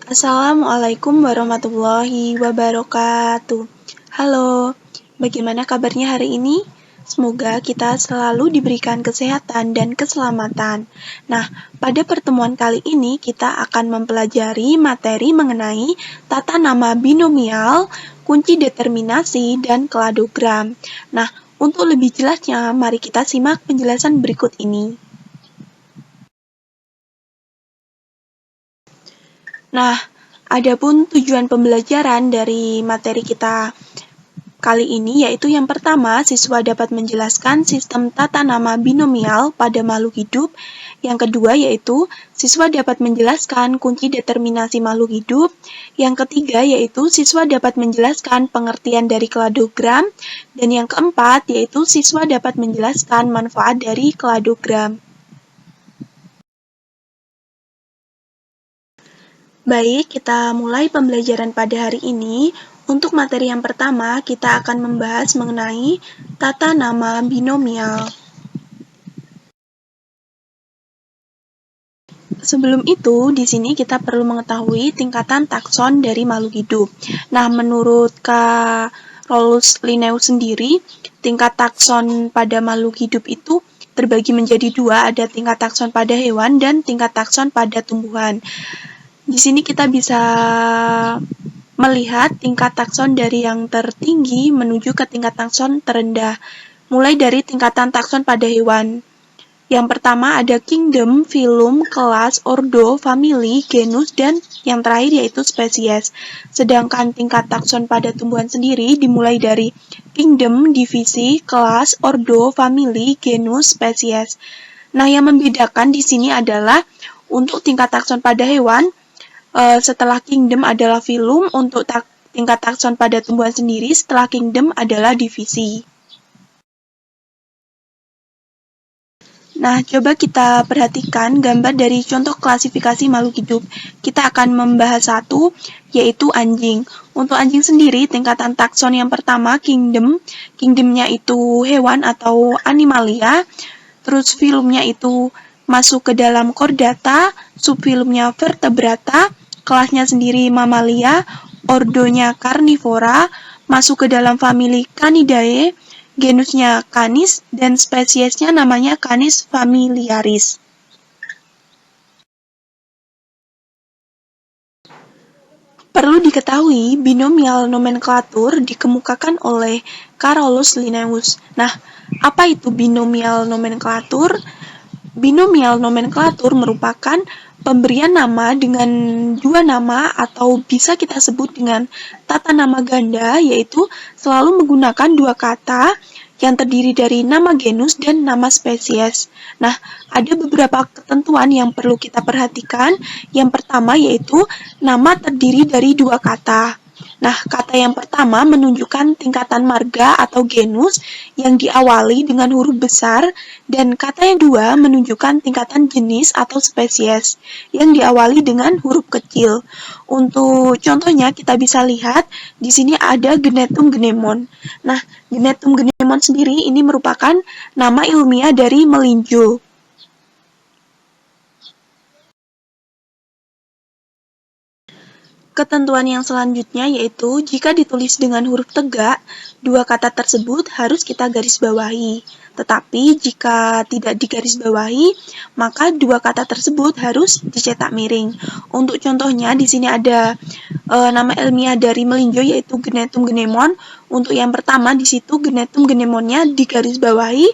Assalamualaikum warahmatullahi wabarakatuh. Halo, bagaimana kabarnya hari ini? Semoga kita selalu diberikan kesehatan dan keselamatan. Nah, pada pertemuan kali ini kita akan mempelajari materi mengenai tata nama binomial, kunci determinasi, dan kladogram. Nah, untuk lebih jelasnya, mari kita simak penjelasan berikut ini. Nah, adapun tujuan pembelajaran dari materi kita kali ini yaitu yang pertama, siswa dapat menjelaskan sistem tata nama binomial pada makhluk hidup. Yang kedua yaitu siswa dapat menjelaskan kunci determinasi makhluk hidup. Yang ketiga yaitu siswa dapat menjelaskan pengertian dari kladogram. Dan yang keempat yaitu siswa dapat menjelaskan manfaat dari kladogram. Baik, kita mulai pembelajaran pada hari ini. Untuk materi yang pertama, kita akan membahas mengenai tata nama binomial. Sebelum itu, di sini kita perlu mengetahui tingkatan takson dari makhluk hidup. Nah, menurut Carolus Linnaeus sendiri, tingkat takson pada makhluk hidup itu terbagi menjadi dua, ada tingkat takson pada hewan dan tingkat takson pada tumbuhan. Di sini kita bisa melihat tingkat takson dari yang tertinggi menuju ke tingkat takson terendah, mulai dari tingkatan takson pada hewan. Yang pertama ada kingdom, phylum, kelas, ordo, family, genus, dan yang terakhir yaitu spesies. Sedangkan tingkat takson pada tumbuhan sendiri dimulai dari kingdom, divisi, kelas, ordo, family, genus, spesies. Nah, yang membedakan di sini adalah untuk tingkat takson pada hewan, setelah kingdom adalah phylum, untuk tingkat takson pada tumbuhan sendiri setelah kingdom adalah divisi. Nah, coba kita perhatikan gambar dari contoh klasifikasi makhluk hidup. Kita akan membahas satu, yaitu anjing. Untuk anjing sendiri, tingkatan takson yang pertama, kingdom. Kingdomnya itu hewan atau animalia. Terus phylumnya itu masuk ke dalam chordata, subphylumnya vertebrata, kelasnya sendiri mamalia, ordonya carnivora, masuk ke dalam famili Canidae, genusnya Canis, dan spesiesnya namanya Canis familiaris. Perlu diketahui, binomial nomenklatur dikemukakan oleh Carolus Linnaeus. Nah, apa itu binomial nomenklatur? Binomial nomenklatur merupakan pemberian nama dengan dua nama atau bisa kita sebut dengan tata nama ganda, yaitu selalu menggunakan dua kata yang terdiri dari nama genus dan nama spesies. Nah, ada beberapa ketentuan yang perlu kita perhatikan. Yang pertama yaitu nama terdiri dari dua kata. Nah, kata yang pertama menunjukkan tingkatan marga atau genus yang diawali dengan huruf besar, dan kata yang kedua menunjukkan tingkatan jenis atau spesies yang diawali dengan huruf kecil. Untuk contohnya kita bisa lihat di sini ada Genetum genemon. Nah, Genetum genemon sendiri ini merupakan nama ilmiah dari melinjo. Ketentuan yang selanjutnya yaitu jika ditulis dengan huruf tegak, dua kata tersebut harus kita garis bawahi. Tetapi jika tidak digarisbawahi, maka dua kata tersebut harus dicetak miring. Untuk contohnya di sini ada nama ilmiah dari melinjo yaitu Genetum genemon. Untuk yang pertama di situ Genetum genemonnya digarisbawahi.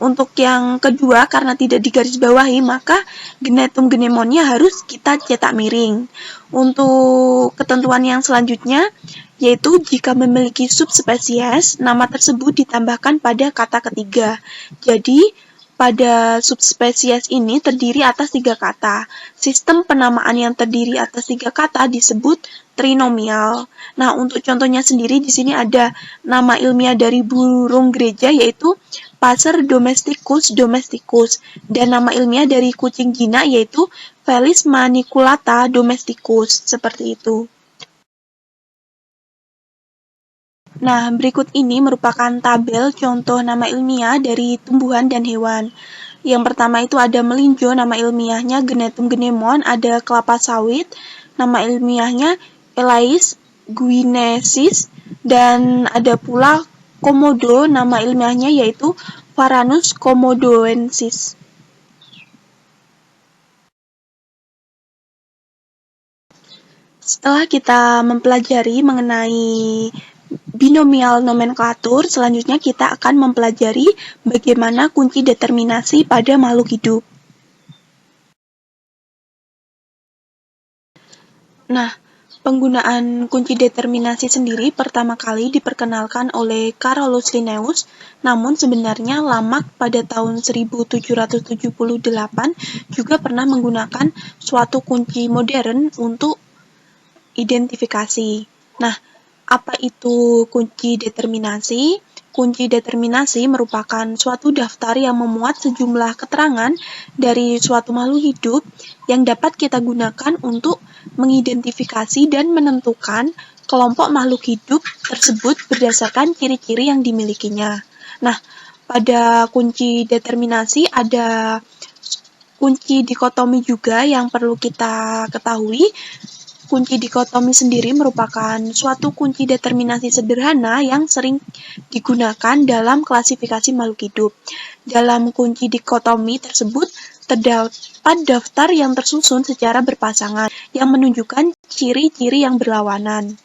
Untuk yang kedua, karena tidak digarisbawahi, maka Genetum genemonnya harus kita cetak miring. Untuk ketentuan yang selanjutnya, yaitu jika memiliki subspesies, nama tersebut ditambahkan pada kata ketiga. Jadi, pada subspesies ini terdiri atas tiga kata. Sistem penamaan yang terdiri atas tiga kata disebut trinomial. Nah, untuk contohnya sendiri di sini ada nama ilmiah dari burung gereja yaitu Passer domesticus domesticus, dan nama ilmiah dari kucing jinak yaitu Felis maniculata domesticus, seperti itu. Nah, berikut ini merupakan tabel contoh nama ilmiah dari tumbuhan dan hewan. Yang pertama itu ada melinjo, nama ilmiahnya Genetum genemon, ada kelapa sawit, nama ilmiahnya Elais guinesis, dan ada pula komodo, nama ilmiahnya yaitu Varanus komodoensis. Setelah kita mempelajari mengenai binomial nomenklatur, selanjutnya kita akan mempelajari bagaimana kunci determinasi pada makhluk hidup. Nah, penggunaan kunci determinasi sendiri pertama kali diperkenalkan oleh Carolus Linnaeus, namun sebenarnya Lamarck pada tahun 1778 juga pernah menggunakan suatu kunci modern untuk identifikasi. Nah, apa itu kunci determinasi? Kunci determinasi merupakan suatu daftar yang memuat sejumlah keterangan dari suatu makhluk hidup yang dapat kita gunakan untuk mengidentifikasi dan menentukan kelompok makhluk hidup tersebut berdasarkan ciri-ciri yang dimilikinya. Nah, pada kunci determinasi ada kunci dikotomi juga yang perlu kita ketahui. Kunci dikotomi sendiri merupakan suatu kunci determinasi sederhana yang sering digunakan dalam klasifikasi makhluk hidup. Dalam kunci dikotomi tersebut terdapat daftar yang tersusun secara berpasangan yang menunjukkan ciri-ciri yang berlawanan.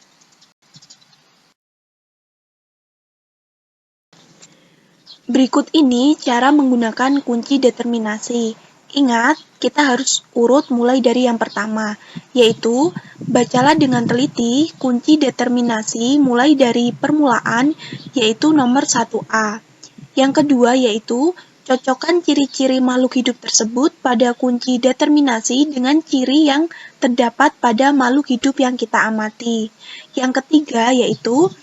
Berikut ini cara menggunakan kunci determinasi. Ingat, kita harus urut mulai dari yang pertama, yaitu bacalah dengan teliti kunci determinasi mulai dari permulaan, yaitu nomor 1A. Yang kedua yaitu cocokkan ciri-ciri makhluk hidup tersebut pada kunci determinasi dengan ciri yang terdapat pada makhluk hidup yang kita amati. Yang ketiga yaitu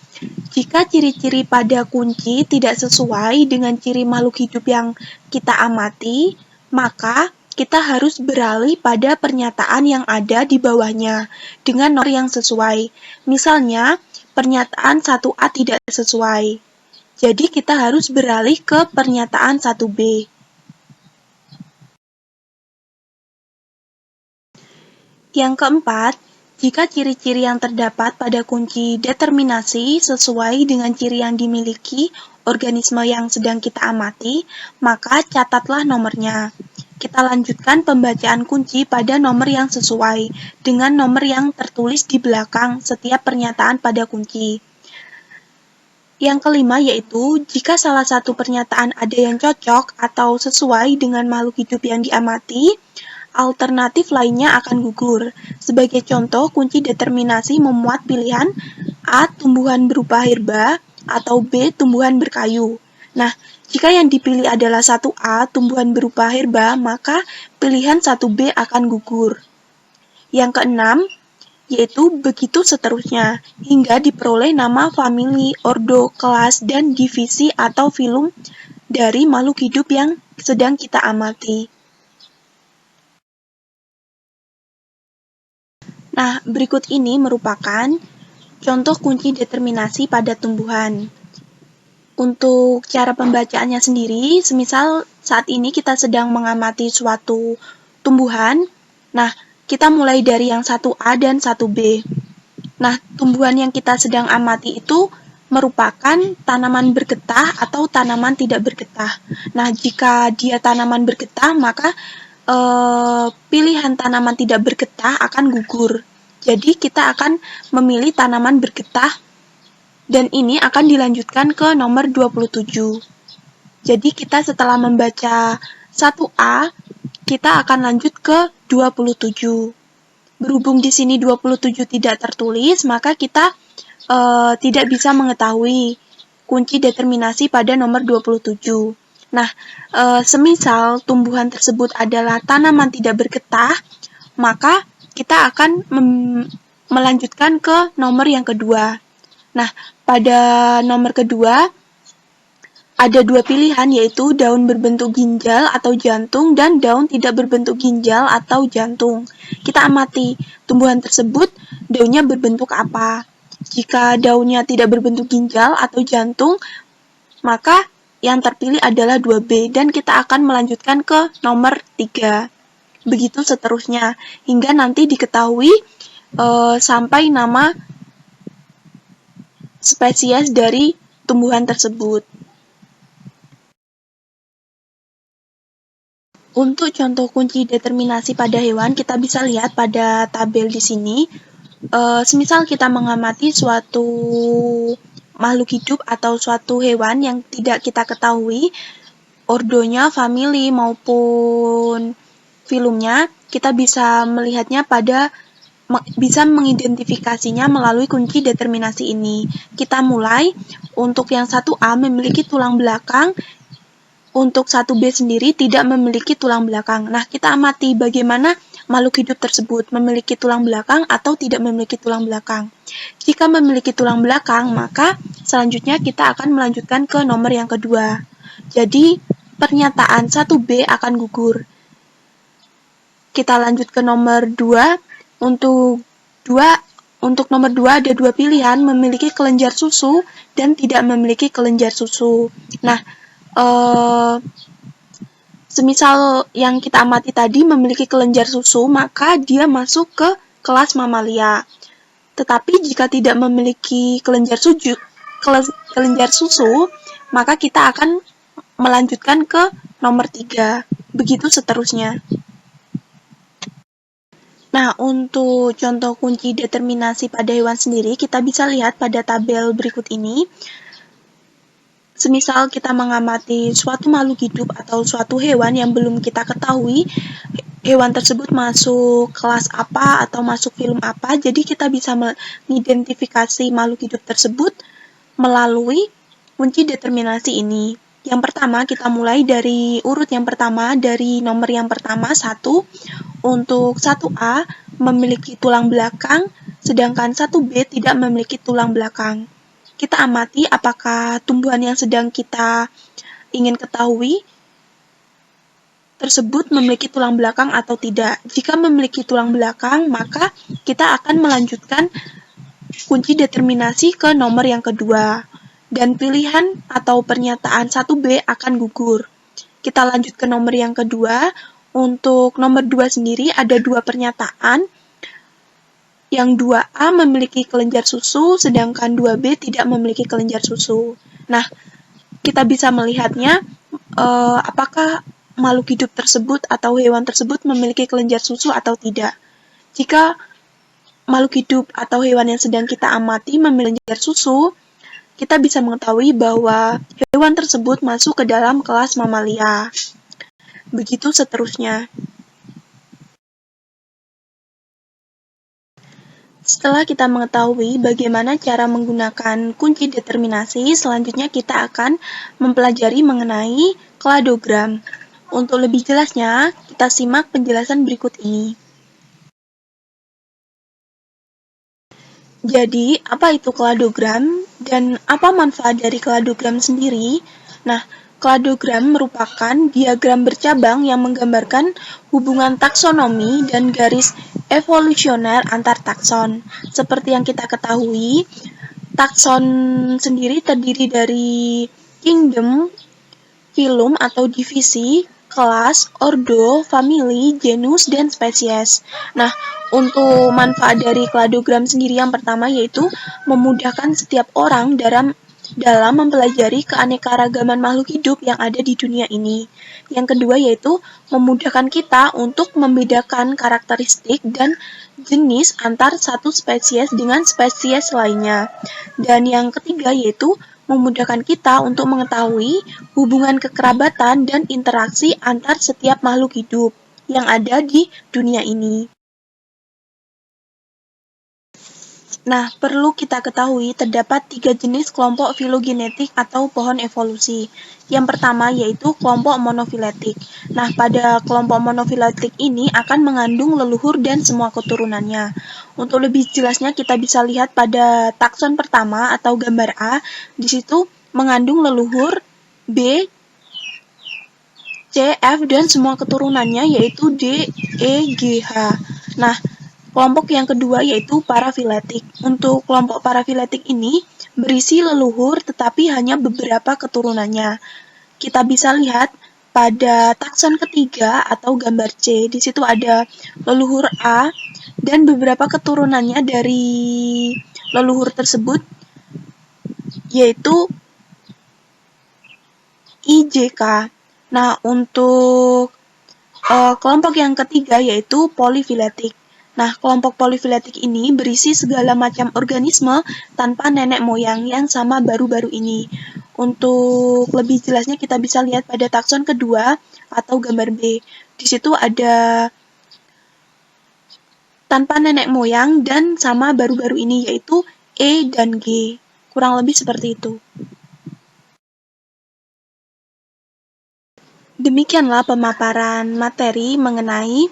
jika ciri-ciri pada kunci tidak sesuai dengan ciri makhluk hidup yang kita amati, maka kita harus beralih pada pernyataan yang ada di bawahnya dengan nomor yang sesuai. Misalnya, pernyataan 1A tidak sesuai. Jadi kita harus beralih ke pernyataan 1B. Yang keempat, jika ciri-ciri yang terdapat pada kunci determinasi sesuai dengan ciri yang dimiliki organisme yang sedang kita amati, maka catatlah nomornya. Kita lanjutkan pembacaan kunci pada nomor yang sesuai dengan nomor yang tertulis di belakang setiap pernyataan pada kunci. Yang kelima yaitu, jika salah satu pernyataan ada yang cocok atau sesuai dengan makhluk hidup yang diamati, alternatif lainnya akan gugur. Sebagai contoh, kunci determinasi memuat pilihan A. Tumbuhan berupa herba atau B. Tumbuhan berkayu. Nah, jika yang dipilih adalah 1A. Tumbuhan berupa herba, maka pilihan 1B akan gugur. Yang keenam, yaitu begitu seterusnya, hingga diperoleh nama famili, ordo, kelas, dan divisi atau filum dari makhluk hidup yang sedang kita amati. Nah, berikut ini merupakan contoh kunci determinasi pada tumbuhan. Untuk cara pembacaannya sendiri, semisal saat ini kita sedang mengamati suatu tumbuhan, nah, kita mulai dari yang 1A dan 1B. Nah, tumbuhan yang kita sedang amati itu merupakan tanaman bergetah atau tanaman tidak bergetah. Nah, jika dia tanaman bergetah, maka pilihan tanaman tidak bergetah akan gugur. Jadi kita akan memilih tanaman bergetah dan ini akan dilanjutkan ke nomor 27. Jadi kita setelah membaca 1A, kita akan lanjut ke 27. Berhubung di sini 27 tidak tertulis, maka kita tidak bisa mengetahui kunci determinasi pada nomor 27. Nah, semisal tumbuhan tersebut adalah tanaman tidak bergetah, maka kita akan melanjutkan ke nomor yang kedua. Nah, pada nomor kedua ada dua pilihan, yaitu daun berbentuk ginjal atau jantung dan daun tidak berbentuk ginjal atau jantung. Kita amati tumbuhan tersebut daunnya berbentuk apa. Jika daunnya tidak berbentuk ginjal atau jantung, maka yang terpilih adalah 2B dan kita akan melanjutkan ke nomor 3. Begitu seterusnya, hingga nanti diketahui sampai nama spesies dari tumbuhan tersebut. Untuk contoh kunci determinasi pada hewan, kita bisa lihat pada tabel di sini. Semisal kita mengamati suatu makhluk hidup atau suatu hewan yang tidak kita ketahui, ordonya, famili, maupun filumnya, kita bisa melihatnya bisa mengidentifikasinya melalui kunci determinasi ini. Kita mulai, untuk yang 1A memiliki tulang belakang, untuk 1B sendiri tidak memiliki tulang belakang. Nah, kita amati bagaimana makhluk hidup tersebut memiliki tulang belakang atau tidak memiliki tulang belakang. Jika memiliki tulang belakang, maka selanjutnya kita akan melanjutkan ke nomor yang kedua. Jadi, pernyataan 1B akan gugur. Kita lanjut ke nomor 2. Untuk nomor 2 ada dua pilihan, memiliki kelenjar susu dan tidak memiliki kelenjar susu. Nah, semisal yang kita amati tadi memiliki kelenjar susu, maka dia masuk ke kelas mamalia. Tetapi jika tidak memiliki kelenjar susu, maka kita akan melanjutkan ke nomor 3. Begitu seterusnya. Nah, untuk contoh kunci determinasi pada hewan sendiri, kita bisa lihat pada tabel berikut ini. Semisal kita mengamati suatu makhluk hidup atau suatu hewan yang belum kita ketahui, hewan tersebut masuk kelas apa atau masuk film apa, jadi kita bisa mengidentifikasi makhluk hidup tersebut melalui kunci determinasi ini. Yang pertama, kita mulai dari urut yang pertama, dari nomor yang pertama, 1. Untuk 1A memiliki tulang belakang, sedangkan 1B tidak memiliki tulang belakang. Kita amati apakah tumbuhan yang sedang kita ingin ketahui tersebut memiliki tulang belakang atau tidak. Jika memiliki tulang belakang, maka kita akan melanjutkan kunci determinasi ke nomor yang kedua. Dan pilihan atau pernyataan 1B akan gugur. Kita lanjut ke nomor yang kedua. Untuk nomor 2 sendiri ada dua pernyataan. Yang 2A memiliki kelenjar susu, sedangkan 2B tidak memiliki kelenjar susu. Nah, kita bisa melihatnya apakah makhluk hidup tersebut atau hewan tersebut memiliki kelenjar susu atau tidak. Jika makhluk hidup atau hewan yang sedang kita amati memiliki kelenjar susu, kita bisa mengetahui bahwa hewan tersebut masuk ke dalam kelas mamalia. Begitu seterusnya. Setelah kita mengetahui bagaimana cara menggunakan kunci determinasi, selanjutnya kita akan mempelajari mengenai kladogram. Untuk lebih jelasnya, kita simak penjelasan berikut ini. Jadi, apa itu kladogram dan apa manfaat dari kladogram sendiri? Nah, kladogram merupakan diagram bercabang yang menggambarkan hubungan taksonomi dan garis evolusioner antar takson. Seperti yang kita ketahui, takson sendiri terdiri dari kingdom, filum atau divisi, kelas, ordo, famili, genus, dan spesies. Nah, untuk manfaat dari kladogram sendiri yang pertama yaitu memudahkan setiap orang dalam mempelajari keanekaragaman makhluk hidup yang ada di dunia ini. Yang kedua yaitu memudahkan kita untuk membedakan karakteristik dan jenis antar satu spesies dengan spesies lainnya. Dan yang ketiga yaitu memudahkan kita untuk mengetahui hubungan kekerabatan dan interaksi antar setiap makhluk hidup yang ada di dunia ini. Nah, perlu kita ketahui terdapat 3 jenis kelompok filogenetik atau pohon evolusi. Yang pertama yaitu kelompok monofiletik. Nah, pada kelompok monofiletik ini akan mengandung leluhur dan semua keturunannya. Untuk lebih jelasnya kita bisa lihat pada takson pertama atau gambar A. Di situ mengandung leluhur B, C, F, dan semua keturunannya yaitu D, E, G, H. Nah, kelompok yang kedua yaitu parafiletik. Untuk kelompok parafiletik ini berisi leluhur tetapi hanya beberapa keturunannya. Kita bisa lihat pada takson ketiga atau gambar C. Di situ ada leluhur A dan beberapa keturunannya dari leluhur tersebut, yaitu IJK. Nah, untuk kelompok yang ketiga yaitu polifiletik. Nah, kelompok polifiletik ini berisi segala macam organisme tanpa nenek moyang yang sama baru-baru ini. Untuk lebih jelasnya kita bisa lihat pada takson kedua atau gambar B. Di situ ada tanpa nenek moyang dan sama baru-baru ini yaitu E dan G. Kurang lebih seperti itu. Demikianlah pemaparan materi mengenai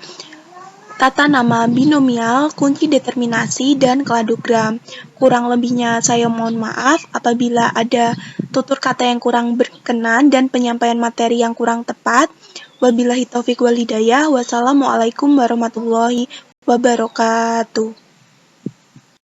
tata nama binomial, kunci determinasi, dan kladogram. Kurang lebihnya saya mohon maaf apabila ada tutur kata yang kurang berkenan dan penyampaian materi yang kurang tepat. Wabillahi taufiq wal hidayah. Wassalamualaikum warahmatullahi wabarakatuh.